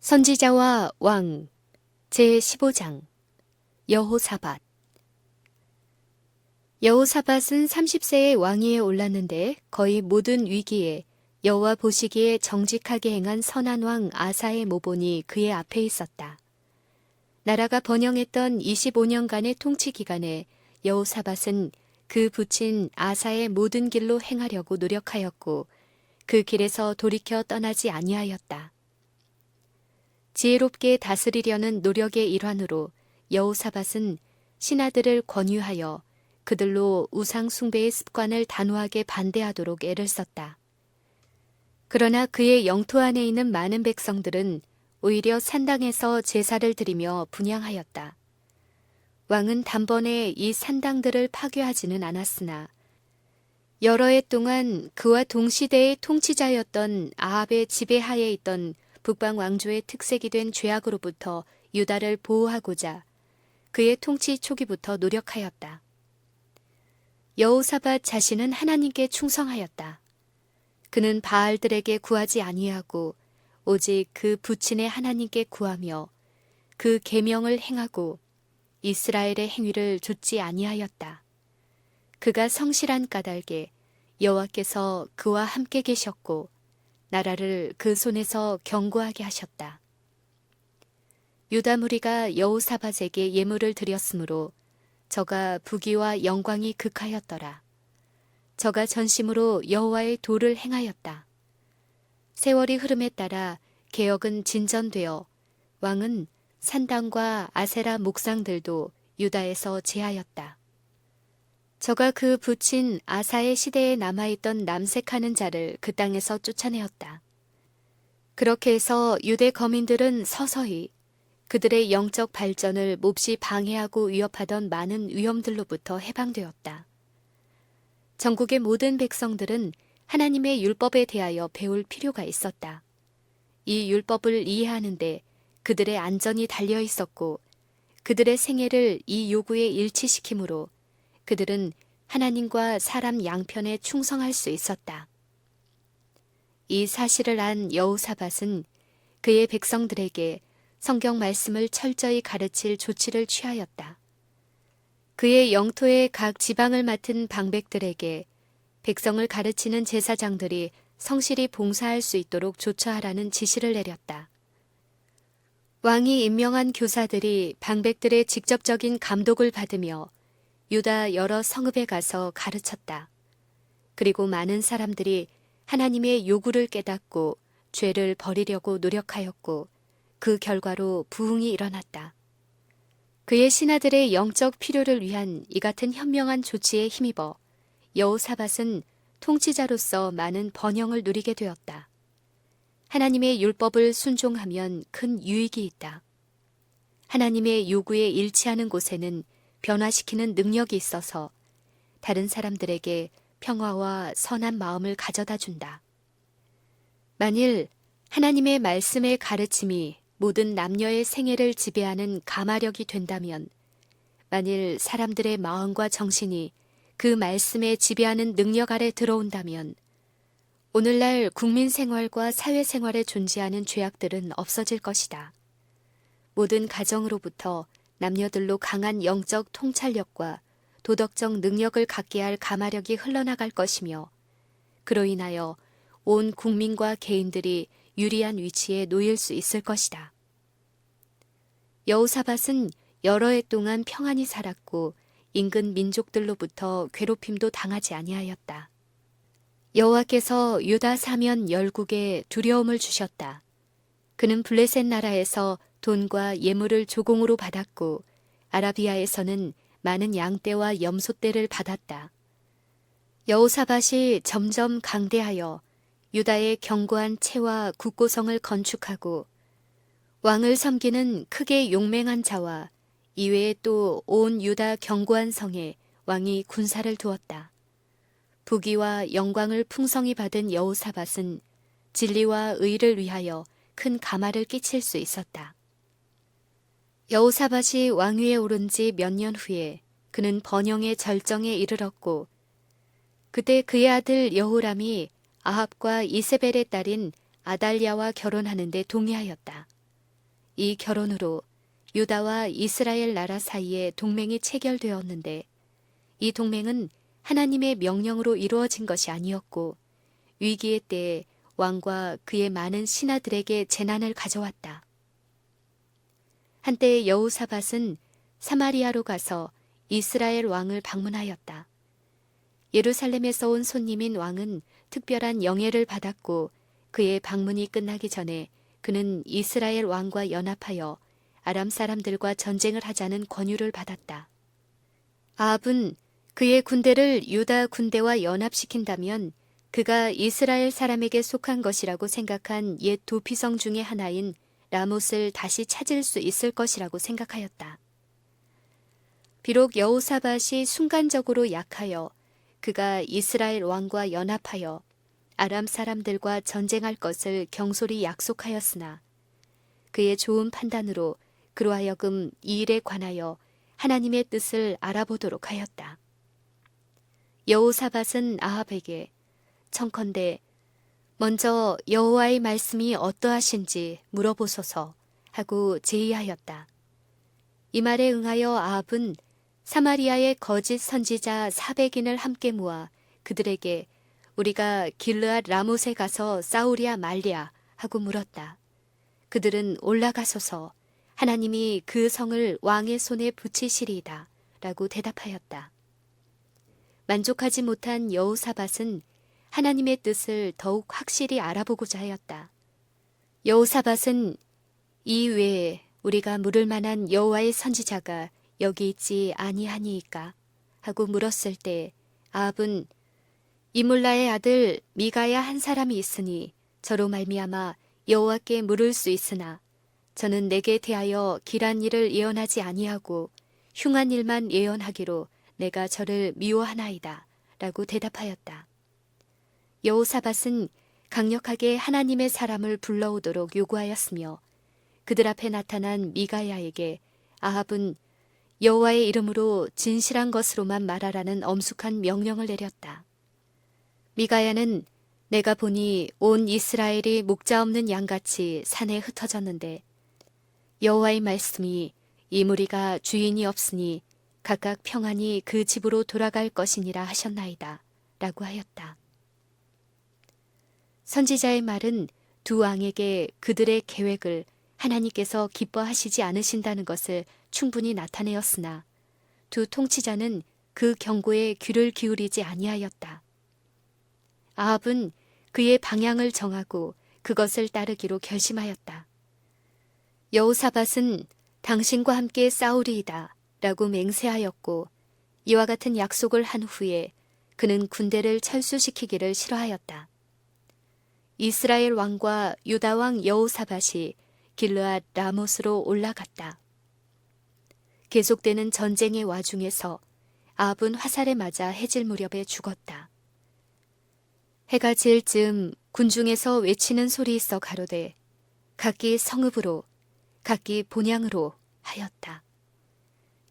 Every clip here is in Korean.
선지자와 왕 제15장 여호사밧. 여호사밧은 30세의 왕위에 올랐는데 거의 모든 위기에 여호와 보시기에 정직하게 행한 선한 왕 아사의 모본이 그의 앞에 있었다. 나라가 번영했던 25년간의 통치 기간에 여호사밧은 그 부친 아사의 모든 길로 행하려고 노력하였고 그 길에서 돌이켜 떠나지 아니하였다. 지혜롭게 다스리려는 노력의 일환으로 여호사밧은 신하들을 권유하여 그들로 우상 숭배의 습관을 단호하게 반대하도록 애를 썼다. 그러나 그의 영토 안에 있는 많은 백성들은 오히려 산당에서 제사를 드리며 분향하였다. 왕은 단번에 이 산당들을 파괴하지는 않았으나 여러 해 동안 그와 동시대의 통치자였던 아합의 지배하에 있던 북방 왕조의 특색이 된 죄악으로부터 유다를 보호하고자 그의 통치 초기부터 노력하였다. 여호사밧 자신은 하나님께 충성하였다. 그는 바알들에게 구하지 아니하고 오직 그 부친의 하나님께 구하며 그 계명을 행하고 이스라엘의 행위를 좇지 아니하였다. 그가 성실한 까닭에 여호와께서 그와 함께 계셨고 나라를 그 손에서 견고하게 하셨다. 유다 무리가 여호사밧에게 예물을 드렸으므로 저가 부귀와 영광이 극하였더라. 저가 전심으로 여호와의 도를 행하였다. 세월이 흐름에 따라 개혁은 진전되어 왕은 산당과 아세라 목상들도 유다에서 제하였다. 저가 그 부친 아사의 시대에 남아있던 남색하는 자를 그 땅에서 쫓아내었다. 그렇게 해서 유대 거민들은 서서히 그들의 영적 발전을 몹시 방해하고 위협하던 많은 위험들로부터 해방되었다. 전국의 모든 백성들은 하나님의 율법에 대하여 배울 필요가 있었다. 이 율법을 이해하는데 그들의 안전이 달려 있었고 그들의 생애를 이 요구에 일치시키므로 그들은 하나님과 사람 양편에 충성할 수 있었다. 이 사실을 안 여호사밧은 그의 백성들에게 성경 말씀을 철저히 가르칠 조치를 취하였다. 그의 영토의 각 지방을 맡은 방백들에게 백성을 가르치는 제사장들이 성실히 봉사할 수 있도록 조처하라는 지시를 내렸다. 왕이 임명한 교사들이 방백들의 직접적인 감독을 받으며 유다 여러 성읍에 가서 가르쳤다. 그리고 많은 사람들이 하나님의 요구를 깨닫고 죄를 버리려고 노력하였고 그 결과로 부흥이 일어났다. 그의 신하들의 영적 필요를 위한 이 같은 현명한 조치에 힘입어 여호사밧은 통치자로서 많은 번영을 누리게 되었다. 하나님의 율법을 순종하면 큰 유익이 있다. 하나님의 요구에 일치하는 곳에는 변화시키는 능력이 있어서 다른 사람들에게 평화와 선한 마음을 가져다 준다. 만일 하나님의 말씀의 가르침이 모든 남녀의 생애를 지배하는 가마력이 된다면, 만일 사람들의 마음과 정신이 그 말씀에 지배하는 능력 아래 들어온다면, 오늘날 국민 생활과 사회 생활에 존재하는 죄악들은 없어질 것이다. 모든 가정으로부터 남녀들로 강한 영적 통찰력과 도덕적 능력을 갖게 할 가마력이 흘러나갈 것이며 그로 인하여 온 국민과 개인들이 유리한 위치에 놓일 수 있을 것이다. 여호사밧은 여러 해 동안 평안히 살았고 인근 민족들로부터 괴롭힘도 당하지 아니하였다. 여호와께서 유다 사면 열국에 두려움을 주셨다. 그는 블레셋 나라에서 돈과 예물을 조공으로 받았고 아라비아에서는 많은 양떼와 염소떼를 받았다. 여호사밧이 점점 강대하여 유다의 견고한 채와 국고성을 건축하고 왕을 섬기는 크게 용맹한 자와 이외에 또 온 유다 견고한 성에 왕이 군사를 두었다. 부귀와 영광을 풍성히 받은 여호사밧은 진리와 의를 위하여 큰 가마를 끼칠 수 있었다. 여호사밧이 왕위에 오른 지 몇 년 후에 그는 번영의 절정에 이르렀고 그때 그의 아들 여호람이 아합과 이세벨의 딸인 아달랴와 결혼하는데 동의하였다. 이 결혼으로 유다와 이스라엘 나라 사이에 동맹이 체결되었는데 이 동맹은 하나님의 명령으로 이루어진 것이 아니었고 위기의 때에 왕과 그의 많은 신하들에게 재난을 가져왔다. 한때 여호사밧은 사마리아로 가서 이스라엘 왕을 방문하였다. 예루살렘에서 온 손님인 왕은 특별한 영예를 받았고 그의 방문이 끝나기 전에 그는 이스라엘 왕과 연합하여 아람 사람들과 전쟁을 하자는 권유를 받았다. 아합은 그의 군대를 유다 군대와 연합시킨다면 그가 이스라엘 사람에게 속한 것이라고 생각한 옛 도피성 중의 하나인 라못을 다시 찾을 수 있을 것이라고 생각하였다. 비록 여호사밧이 순간적으로 약하여 그가 이스라엘 왕과 연합하여 아람 사람들과 전쟁할 것을 경솔히 약속하였으나 그의 좋은 판단으로 그로 하여금 이 일에 관하여 하나님의 뜻을 알아보도록 하였다. 여호사밧은 아합에게 청컨대 먼저 여호와의 말씀이 어떠하신지 물어보소서 하고 제의하였다. 이 말에 응하여 아합은 사마리아의 거짓 선지자 400인을 함께 모아 그들에게 우리가 길르앗 라못에 가서 싸우랴 말랴 하고 물었다. 그들은 올라가소서 하나님이 그 성을 왕의 손에 붙이시리이다 라고 대답하였다. 만족하지 못한 여호사밧은 하나님의 뜻을 더욱 확실히 알아보고자 하였다. 여호사밧은 이 외에 우리가 물을 만한 여호와의 선지자가 여기 있지 아니하니이까 하고 물었을 때 아합은 이물라의 아들 미가야 한 사람이 있으니 저로 말미암아 여호와께 물을 수 있으나 저는 내게 대하여 길한 일을 예언하지 아니하고 흉한 일만 예언하기로 내가 저를 미워하나이다 라고 대답하였다. 여호사밧은 강력하게 하나님의 사람을 불러오도록 요구하였으며 그들 앞에 나타난 미가야에게 아합은 여호와의 이름으로 진실한 것으로만 말하라는 엄숙한 명령을 내렸다. 미가야는 내가 보니 온 이스라엘이 목자 없는 양같이 산에 흩어졌는데 여호와의 말씀이 이 무리가 주인이 없으니 각각 평안히 그 집으로 돌아갈 것이니라 하셨나이다 라고 하였다. 선지자의 말은 두 왕에게 그들의 계획을 하나님께서 기뻐하시지 않으신다는 것을 충분히 나타내었으나 두 통치자는 그 경고에 귀를 기울이지 아니하였다. 아합은 그의 방향을 정하고 그것을 따르기로 결심하였다. 여호사밧은 당신과 함께 싸우리이다 라고 맹세하였고 이와 같은 약속을 한 후에 그는 군대를 철수시키기를 싫어하였다. 이스라엘 왕과 유다 왕 여호사밧이 길르앗 라못으로 올라갔다. 계속되는 전쟁의 와중에서 아합은 화살에 맞아 해질 무렵에 죽었다. 해가 질 즈음 군중에서 외치는 소리 있어 가로되 각기 성읍으로 각기 본향으로 하였다.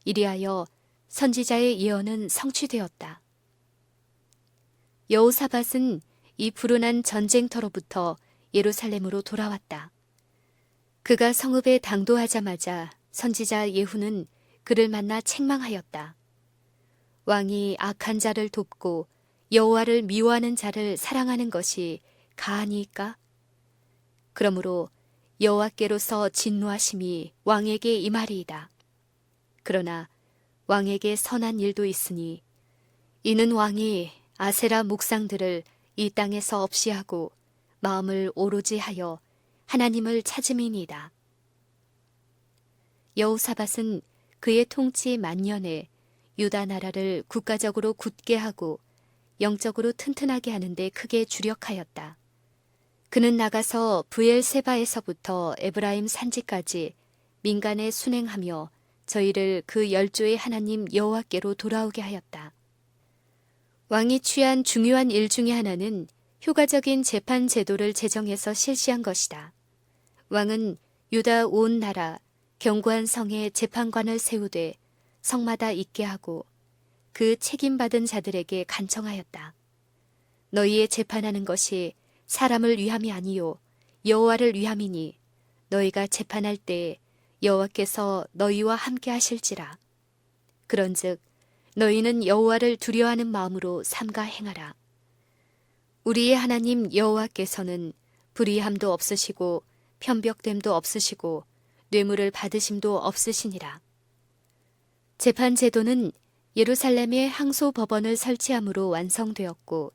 이리하여 선지자의 예언은 성취되었다. 여호사밧은 이 불운한 전쟁터로부터 예루살렘으로 돌아왔다. 그가 성읍에 당도하자마자 선지자 예후는 그를 만나 책망하였다. 왕이 악한 자를 돕고 여호와를 미워하는 자를 사랑하는 것이 가하니까? 그러므로 여호와께로서 진노하심이 왕에게 임하리이다. 그러나 왕에게 선한 일도 있으니 이는 왕이 아세라 묵상들을 이 땅에서 없이 하고 마음을 오로지 하여 하나님을 찾음이니이다. 여호사밧은 그의 통치 만년에 유다 나라를 국가적으로 굳게 하고 영적으로 튼튼하게 하는데 크게 주력하였다. 그는 나가서 브엘세바에서부터 에브라임 산지까지 민간에 순행하며 저희를 그 열조의 하나님 여호와께로 돌아오게 하였다. 왕이 취한 중요한 일 중에 하나는 효과적인 재판 제도를 제정해서 실시한 것이다. 왕은 유다 온 나라 견고한 성에 재판관을 세우되 성마다 있게 하고 그 책임받은 자들에게 간청하였다. 너희의 재판하는 것이 사람을 위함이 아니요 여호와를 위함이니 너희가 재판할 때에 여호와께서 너희와 함께 하실지라. 그런즉 너희는 여호와를 두려워하는 마음으로 삼가 행하라. 우리의 하나님 여호와께서는 불의함도 없으시고 편벽됨도 없으시고 뇌물을 받으심도 없으시니라. 재판 제도는 예루살렘에 항소 법원을 설치함으로 완성되었고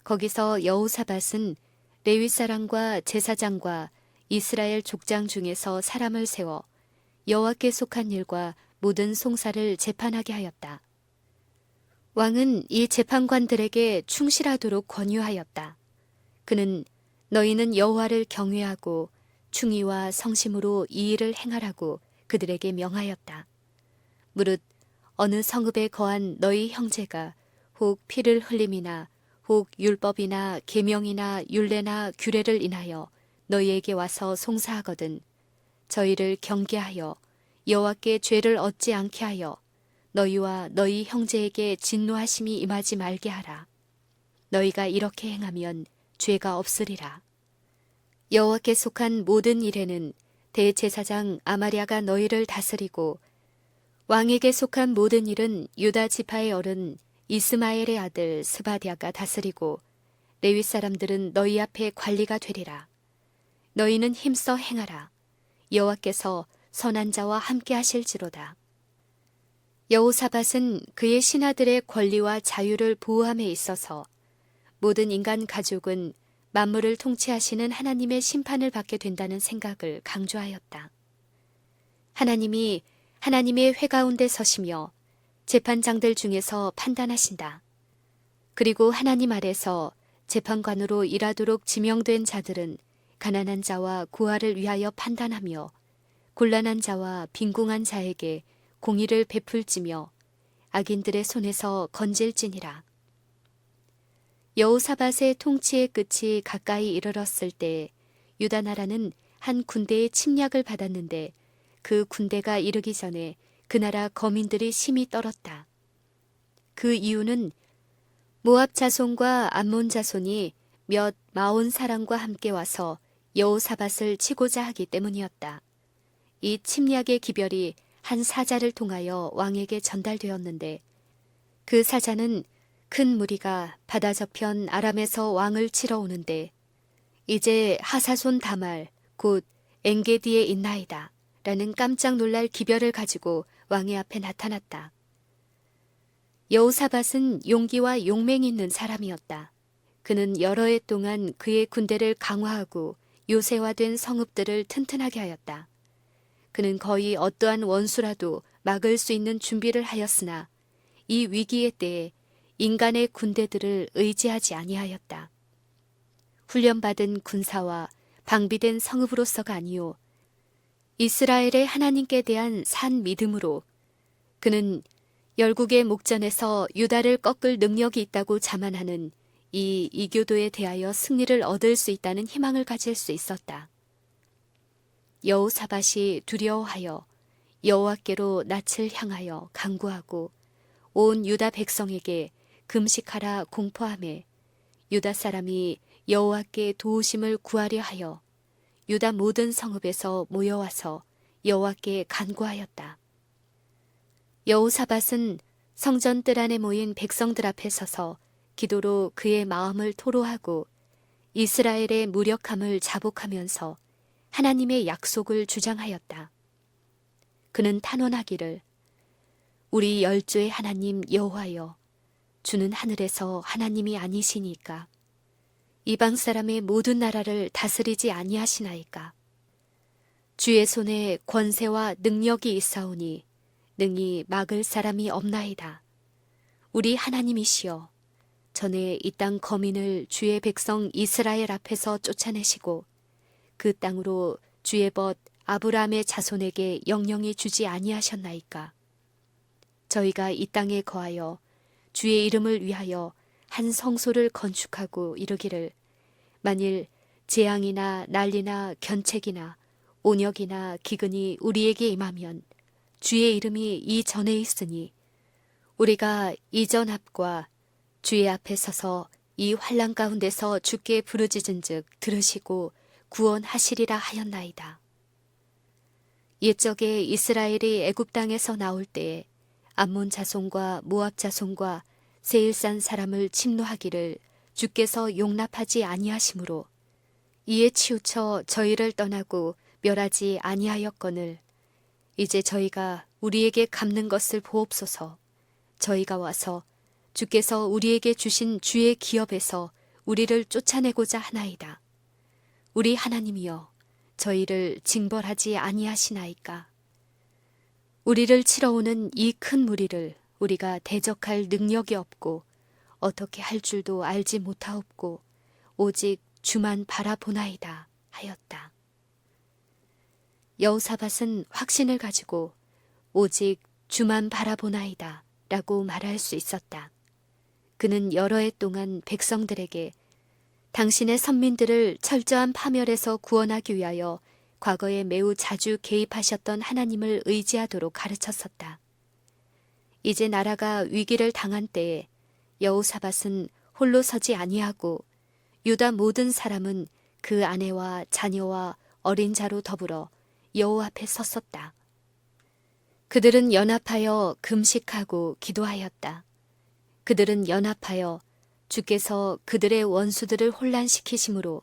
거기서 여호사밧은 레위 사람과 제사장과 이스라엘 족장 중에서 사람을 세워 여호와께 속한 일과 모든 송사를 재판하게 하였다. 왕은 이 재판관들에게 충실하도록 권유하였다. 그는 너희는 여호와를 경외하고 충의와 성심으로 이 일을 행하라고 그들에게 명하였다. 무릇 어느 성읍에 거한 너희 형제가 혹 피를 흘림이나 혹 율법이나 계명이나 율례나 규례를 인하여 너희에게 와서 송사하거든 저희를 경계하여 여호와께 죄를 얻지 않게 하여 너희와 너희 형제에게 진노하심이 임하지 말게 하라. 너희가 이렇게 행하면 죄가 없으리라. 여호와께 속한 모든 일에는 대제사장 아마랴가 너희를 다스리고 왕에게 속한 모든 일은 유다 지파의 어른 이스마엘의 아들 스바디아가 다스리고 레위 사람들은 너희 앞에 관리가 되리라. 너희는 힘써 행하라. 여호와께서 선한 자와 함께 하실지로다. 여호사밧은 그의 신하들의 권리와 자유를 보호함에 있어서 모든 인간 가족은 만물을 통치하시는 하나님의 심판을 받게 된다는 생각을 강조하였다. 하나님이 하나님의 회 가운데 서시며 재판장들 중에서 판단하신다. 그리고 하나님 아래서 재판관으로 일하도록 지명된 자들은 가난한 자와 고아를 위하여 판단하며 곤란한 자와 빈궁한 자에게 공의를 베풀지며 악인들의 손에서 건질지니라. 여호사밧의 통치의 끝이 가까이 이르렀을 때 유다 나라는 한 군대의 침략을 받았는데 그 군대가 이르기 전에 그 나라 거민들이 심히 떨었다. 그 이유는 모압 자손과 암몬 자손이 몇 마온 사람과 함께 와서 여호사밧을 치고자 하기 때문이었다. 이 침략의 기별이 한 사자를 통하여 왕에게 전달되었는데 그 사자는 큰 무리가 바다 저편 아람에서 왕을 치러 오는데 이제 하사손 다말 곧 엔게디에 있나이다 라는 깜짝 놀랄 기별을 가지고 왕의 앞에 나타났다. 여호사밧은 용기와 용맹이 있는 사람이었다. 그는 여러 해 동안 그의 군대를 강화하고 요새화된 성읍들을 튼튼하게 하였다. 그는 거의 어떠한 원수라도 막을 수 있는 준비를 하였으나 이 위기의 때에 인간의 군대들을 의지하지 아니하였다. 훈련받은 군사와 방비된 성읍으로서가 아니요 이스라엘의 하나님께 대한 산 믿음으로 그는 열국의 목전에서 유다를 꺾을 능력이 있다고 자만하는 이 이교도에 대하여 승리를 얻을 수 있다는 희망을 가질 수 있었다. 여호사밧이 두려워하여 여호와께로 낯을 향하여 간구하고 온 유다 백성에게 금식하라 공포하매 유다 사람이 여호와께 도우심을 구하려 하여 유다 모든 성읍에서 모여와서 여호와께 간구하였다. 여호사밧은 성전 뜰 안에 모인 백성들 앞에 서서 기도로 그의 마음을 토로하고 이스라엘의 무력함을 자복하면서 하나님의 약속을 주장하였다. 그는 탄원하기를 우리 열조의 하나님 여호와여 주는 하늘에서 하나님이 아니시니까 이방 사람의 모든 나라를 다스리지 아니하시나이까 주의 손에 권세와 능력이 있사오니 능히 막을 사람이 없나이다. 우리 하나님이시여 전에 이 땅 거민을 주의 백성 이스라엘 앞에서 쫓아내시고 그 땅으로 주의 벗 아브라함의 자손에게 영영히 주지 아니하셨나이까. 저희가 이 땅에 거하여 주의 이름을 위하여 한 성소를 건축하고 이르기를 만일 재앙이나 난리나 견책이나 온역이나 기근이 우리에게 임하면 주의 이름이 이 전에 있으니 우리가 이전 앞과 주의 앞에 서서 이 환난 가운데서 주께 부르짖은즉 들으시고 구원하시리라 하였나이다. 옛적에 이스라엘이 애굽 땅에서 나올 때에 암몬 자손과 모압 자손과 세일산 사람을 침노하기를 주께서 용납하지 아니하심으로 이에 치우쳐 저희를 떠나고 멸하지 아니하였거늘 이제 저희가 우리에게 갚는 것을 보옵소서. 저희가 와서 주께서 우리에게 주신 주의 기업에서 우리를 쫓아내고자 하나이다. 우리 하나님이여 저희를 징벌하지 아니하시나이까. 우리를 치러오는 이 큰 무리를 우리가 대적할 능력이 없고 어떻게 할 줄도 알지 못하옵고 오직 주만 바라보나이다 하였다. 여호사밧은 확신을 가지고 오직 주만 바라보나이다 라고 말할 수 있었다. 그는 여러 해 동안 백성들에게 당신의 선민들을 철저한 파멸에서 구원하기 위하여 과거에 매우 자주 개입하셨던 하나님을 의지하도록 가르쳤었다. 이제 나라가 위기를 당한 때에 여호사밧은 홀로 서지 아니하고 유다 모든 사람은 그 아내와 자녀와 어린 자로 더불어 여호와 앞에 섰었다. 그들은 연합하여 금식하고 기도하였다. 그들은 연합하여 주께서 그들의 원수들을 혼란시키심으로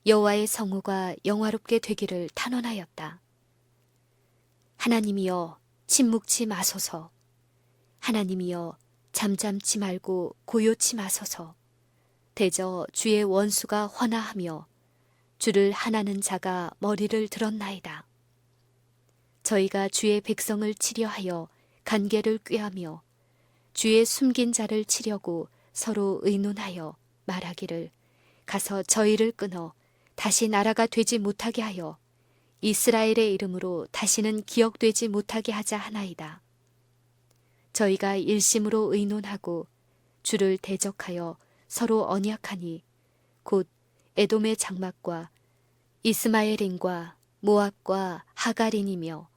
여호와의 성호가 영화롭게 되기를 탄원하였다. 하나님이여 침묵치 마소서. 하나님이여 잠잠치 말고 고요치 마소서. 대저 주의 원수가 헌화하며 주를 하나는 자가 머리를 들었나이다. 저희가 주의 백성을 치려하여 간계를 꾀하며 주의 숨긴 자를 치려고 서로 의논하여 말하기를 가서 저희를 끊어 다시 나라가 되지 못하게 하여 이스라엘의 이름으로 다시는 기억되지 못하게 하자 하나이다. 저희가 일심으로 의논하고 주를 대적하여 서로 언약하니 곧 에돔의 장막과 이스마엘인과 모압과 하갈인이며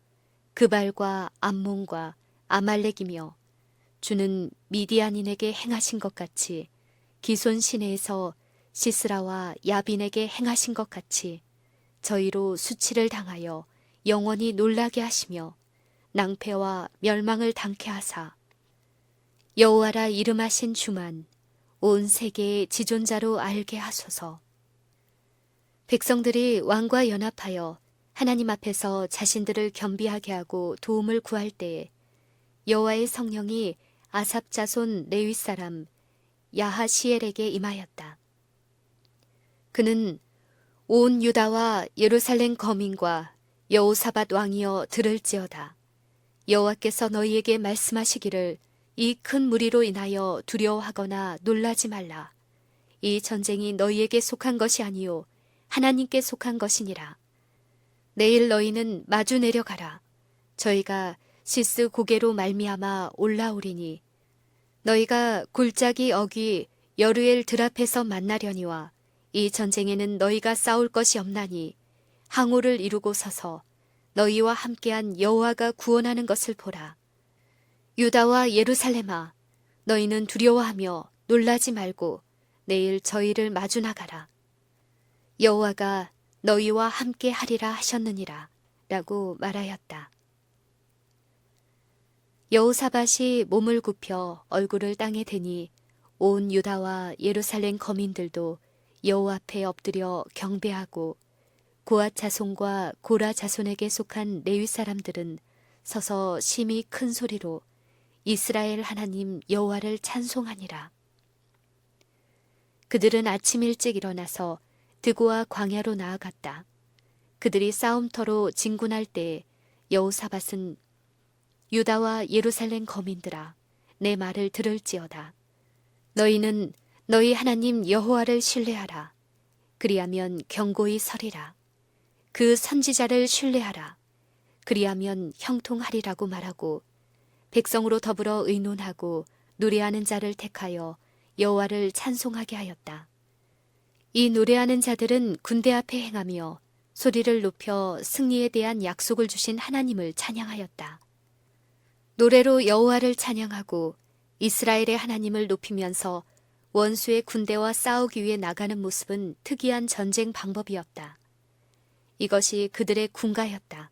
그발과 암몬과 아말렉이며 주는 미디안인에게 행하신 것 같이 기손 시내에서 시스라와 야빈에게 행하신 것 같이 저희로 수치를 당하여 영원히 놀라게 하시며 낭패와 멸망을 당케 하사 여호와라 이름하신 주만 온 세계의 지존자로 알게 하소서. 백성들이 왕과 연합하여 하나님 앞에서 자신들을 겸비하게 하고 도움을 구할 때에 여호와의 성령이 아삽 자손 레위 사람 야하시엘에게 임하였다. 그는 온 유다와 예루살렘 거민과 여호사밧 왕이여 들을지어다. 여호와께서 너희에게 말씀하시기를 이 큰 무리로 인하여 두려워하거나 놀라지 말라. 이 전쟁이 너희에게 속한 것이 아니요 하나님께 속한 것이니라. 내일 너희는 마주 내려가라. 저희가 시스 고개로 말미암아 올라오리니 너희가 골짜기 어귀 여르엘 들 앞에서 만나려니와 이 전쟁에는 너희가 싸울 것이 없나니 항우를 이루고 서서 너희와 함께한 여호와가 구원하는 것을 보라. 유다와 예루살렘아 너희는 두려워하며 놀라지 말고 내일 저희를 마주 나가라. 여호와가 너희와 함께 하리라 하셨느니라 라고 말하였다. 여호사밧이 몸을 굽혀 얼굴을 땅에 대니 온 유다와 예루살렘 거민들도 여호와 앞에 엎드려 경배하고 고앗 자손과 고라 자손에게 속한 레위 사람들은 서서 심히 큰 소리로 이스라엘 하나님 여호와를 찬송하니라. 그들은 아침 일찍 일어나서 드고와 광야로 나아갔다. 그들이 싸움터로 진군할 때에 여호사밧은 유다와 예루살렘 거민들아 내 말을 들을지어다. 너희는 너희 하나님 여호와를 신뢰하라. 그리하면 견고히 서리라. 그 선지자를 신뢰하라. 그리하면 형통하리라고 말하고 백성으로 더불어 의논하고 노래하는 자를 택하여 여호와를 찬송하게 하였다. 이 노래하는 자들은 군대 앞에 행하며 소리를 높여 승리에 대한 약속을 주신 하나님을 찬양하였다. 노래로 여호와를 찬양하고 이스라엘의 하나님을 높이면서 원수의 군대와 싸우기 위해 나가는 모습은 특이한 전쟁 방법이었다. 이것이 그들의 군가였다.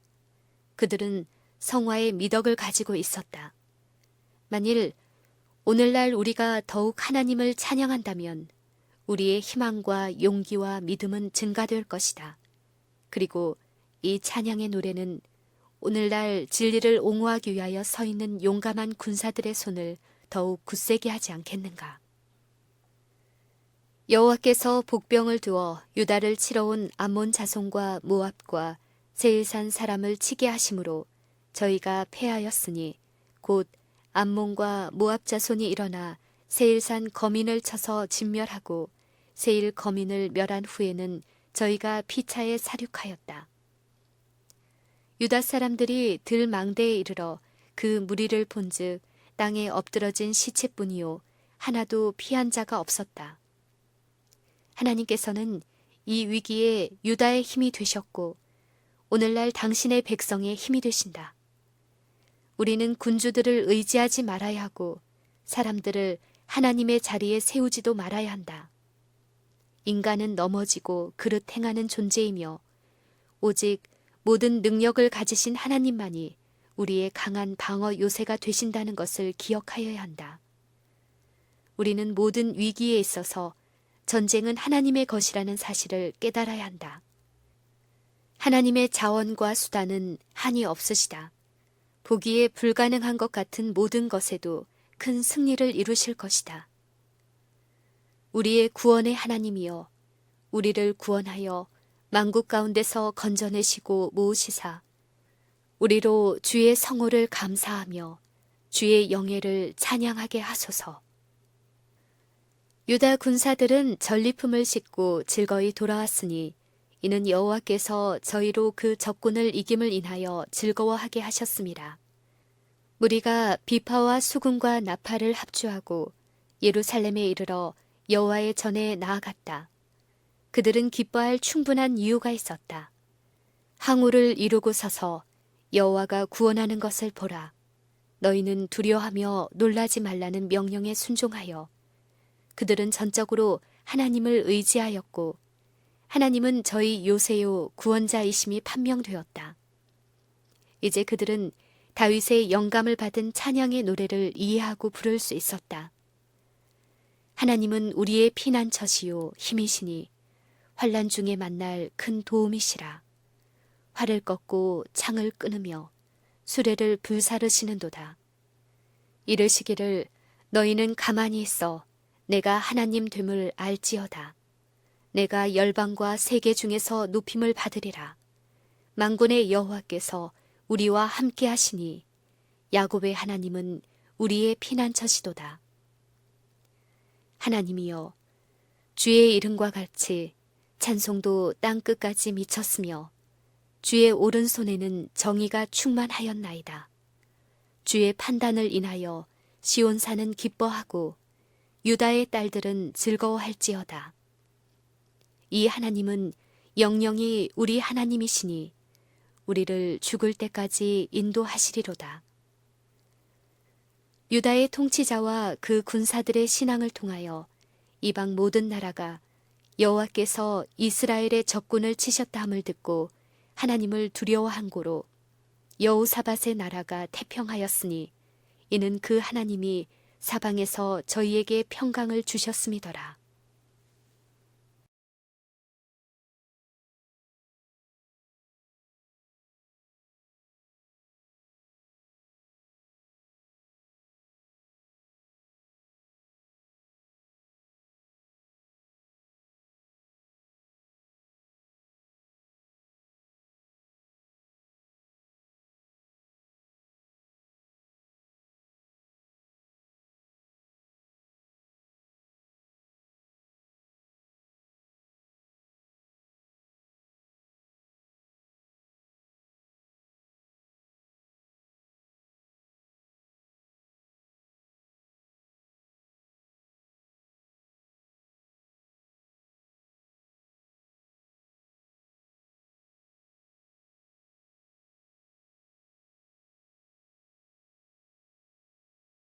그들은 성화의 미덕을 가지고 있었다. 만일 오늘날 우리가 더욱 하나님을 찬양한다면 우리의 희망과 용기와 믿음은 증가될 것이다. 그리고 이 찬양의 노래는 오늘날 진리를 옹호하기 위하여 서 있는 용감한 군사들의 손을 더욱 굳세게 하지 않겠는가. 여호와께서 복병을 두어 유다를 치러 온 암몬 자손과 모압과 세일산 사람을 치게 하심으로 저희가 패하였으니 곧 암몬과 모압 자손이 일어나 세일산 거민을 쳐서 진멸하고 세일 거민을 멸한 후에는 저희가 피차에 사륙하였다. 유다 사람들이 들망대에 이르러 그 무리를 본즉 땅에 엎드러진 시체뿐이요 하나도 피한 자가 없었다. 하나님께서는 이 위기에 유다의 힘이 되셨고 오늘날 당신의 백성의 힘이 되신다. 우리는 군주들을 의지하지 말아야 하고 사람들을 하나님의 자리에 세우지도 말아야 한다. 인간은 넘어지고 그릇 행하는 존재이며 오직 모든 능력을 가지신 하나님만이 우리의 강한 방어 요새가 되신다는 것을 기억하여야 한다. 우리는 모든 위기에 있어서 전쟁은 하나님의 것이라는 사실을 깨달아야 한다. 하나님의 자원과 수단은 한이 없으시다. 보기에 불가능한 것 같은 모든 것에도 큰 승리를 이루실 것이다. 우리의 구원의 하나님이여 우리를 구원하여 만국 가운데서 건져내시고 모으시사 우리로 주의 성호를 감사하며 주의 영예를 찬양하게 하소서. 유다 군사들은 전리품을 싣고 즐거이 돌아왔으니 이는 여호와께서 저희로 그 적군을 이김을 인하여 즐거워하게 하셨습니다. 무리가 비파와 수금과 나팔을 합주하고 예루살렘에 이르러 여호와의 전에 나아갔다. 그들은 기뻐할 충분한 이유가 있었다. 항우를 이루고 서서 여호와가 구원하는 것을 보라. 너희는 두려워하며 놀라지 말라는 명령에 순종하여 그들은 전적으로 하나님을 의지하였고 하나님은 저희 요새요 구원자이심이 판명되었다. 이제 그들은 다윗의 영감을 받은 찬양의 노래를 이해하고 부를 수 있었다. 하나님은 우리의 피난처시요 힘이시니 환난 중에 만날 큰 도움이시라. 활을 꺾고 창을 끊으며 수레를 불사르시는도다. 이르시기를 너희는 가만히 있어 내가 하나님 됨을 알지어다. 내가 열방과 세계 중에서 높임을 받으리라. 만군의 여호와께서 우리와 함께 하시니 야곱의 하나님은 우리의 피난처시도다. 하나님이여 주의 이름과 같이 찬송도 땅 끝까지 미쳤으며 주의 오른손에는 정의가 충만하였나이다. 주의 판단을 인하여 시온산은 기뻐하고 유다의 딸들은 즐거워할지어다. 이 하나님은 영영이 우리 하나님이시니 우리를 죽을 때까지 인도하시리로다. 유다의 통치자와 그 군사들의 신앙을 통하여 이방 모든 나라가 여호와께서 이스라엘의 적군을 치셨다 함을 듣고 하나님을 두려워한 고로 여호사밧의 나라가 태평하였으니 이는 그 하나님이 사방에서 저희에게 평강을 주셨음이더라.